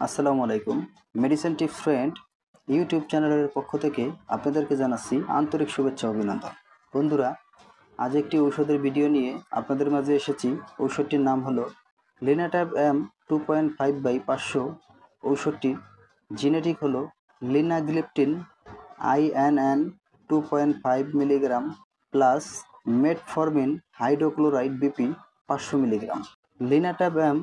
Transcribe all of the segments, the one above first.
আসসালামু আলাইকুম। Medicine tips friend YouTube চ্যানেলের পক্ষ থেকে আপনাদেরকে জানাচ্ছি আন্তরিক শুভেচ্ছা অভিনন্দন। বন্ধুরা, আজ একটি ঔষধের ভিডিও নিয়ে আপনাদের মাঝে এসেছি। ঔষধটির নাম হলো লিনাট্যাব এম 2.5/500। ঔষধটির জিনেটিক হলো linagliptin INN 2.5 milligram plus metformin hydrochloride BP 500 milligram. Linatab M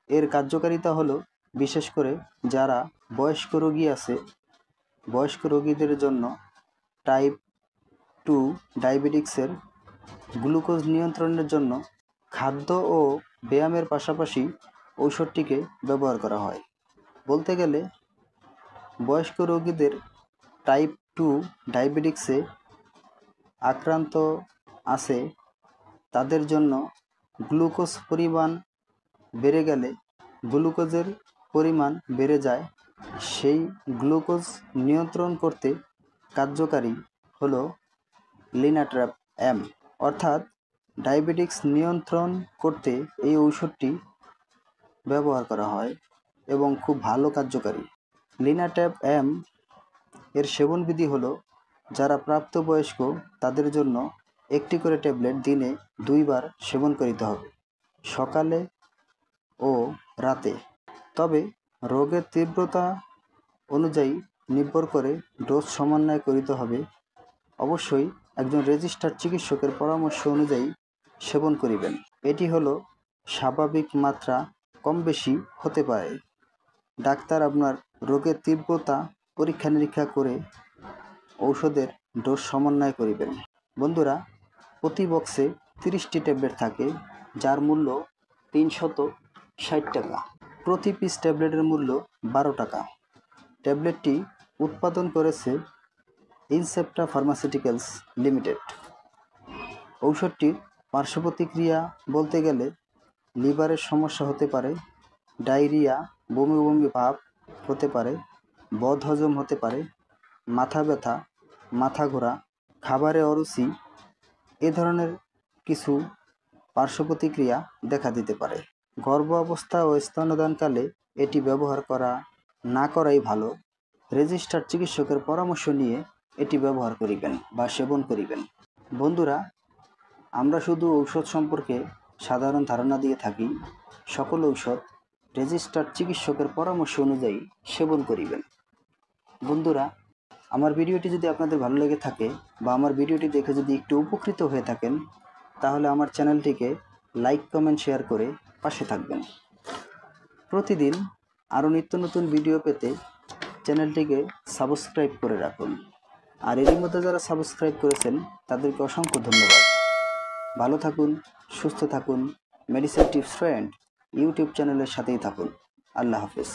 এর কার্যকারিতা হলো বিশেষ করে যারা বয়স্ক রোগী আছে, বয়স্ক রোগীদের জন্য টাইপ 2 ডায়াবেটিক্সের গ্লুকোজ নিয়ন্ত্রণের জন্য খাদ্য ও ব্যায়ামের পাশাপাশি ঔষধটিকে ব্যবহার করা হয়। বলতে গেলে বয়স্ক রোগীদের টাইপ 2 ডায়াবেটিক্সে আক্রান্ত আছে, তাদের জন্য গ্লুকোজ পরিমাণ বেড়ে গেলে গ্লুকোজের পরিমাণ বেড়ে যায়। সেই গ্লুকোজ নিয়ন্ত্রণ করতে কার্যকারী হলো লিনাট্যাব এম। অর্থাৎ ডায়াবেটিক্স নিয়ন্ত্রণ করতে এই ঔষধটি ব্যবহার করা হয় এবং খুব ভালো কার্যকারী। লিনাট্যাব এম এর সেবনবিধি হলো যারা প্রাপ্তবয়স্ক তাদের জন্য একটি করে ট্যাবলেট দিনে 2 বার সেবন করিতে হবে, সকালে ও রাতে। তবে রোগের তীব্রতা অনুযায়ী নির্ভর করে ডোজ সমন্বয় করিতে হবে। অবশ্যই একজন রেজিস্টার্ড চিকিৎসকের পরামর্শ অনুযায়ী সেবন করিবেন। এটি হলো স্বাভাবিক মাত্রা, কম বেশি হতে পারে। ডাক্তার আপনার রোগের তীব্রতা পরীক্ষা নিরীক্ষা করে ঔষধের ডোজ সমন্বয় করিবেন। বন্ধুরা, প্রতি বক্সে 30টি ট্যাবলেট থাকে, যার মূল্য 360 টাকা। প্রতি পিস ট্যাবলেটের মূল্য 12 টাকা। ট্যাবলেটটি উৎপাদন করেছে ইনসেপ্টা ফার্মাসিউটিক্যালস লিমিটেড। ঔষধটির পার্শ্ব প্রতিক্রিয়া বলতে গেলে লিভারের সমস্যা হতে পারে, ডায়রিয়া, বমি বমি ভাব হতে পারে, বদহজম হতে পারে, মাথা ব্যথা, মাথা ঘোরা, খাবারে অরুচি, এ ধরনের কিছু পার্শ্ব প্রতিক্রিয়া দেখা দিতে পারে। গর্ভ অবস্থা ও স্তন্যদানকালে এটি ব্যবহার না করাই ভালো। রেজিস্টার্ড চিকিৎসকের পরামর্শ নিয়ে এটি ব্যবহার করিবেন বা সেবন করিবেন। বন্ধুরা, আমরা শুধু ঔষধ সম্পর্কে সাধারণ ধারণা দিয়ে থাকি। সকল ঔষধ রেজিস্টার্ড চিকিৎসকের পরামর্শ অনুযায়ী সেবন করিবেন। বন্ধুরা, আমার ভিডিওটি যদি আপনাদের ভালো লেগে থাকে বা আমার ভিডিওটি দেখে যদি একটু উপকৃত হয়ে থাকেন, তাহলে আমার চ্যানেলটিকে লাইক, কমেন্ট, শেয়ার করে পাশে থাকবেন। প্রতিদিন আরও নিত্য নতুন ভিডিও পেতে চ্যানেলটিকে সাবস্ক্রাইব করে রাখুন। আর এরই মধ্যে যারা সাবস্ক্রাইব করেছেন তাদেরকে অসংখ্য ধন্যবাদ। ভালো থাকুন, সুস্থ থাকুন। মেডিসিন টিপস ফ্রেন্ড ইউটিউব চ্যানেলের সাথেই থাকুন। আল্লাহ হাফেজ।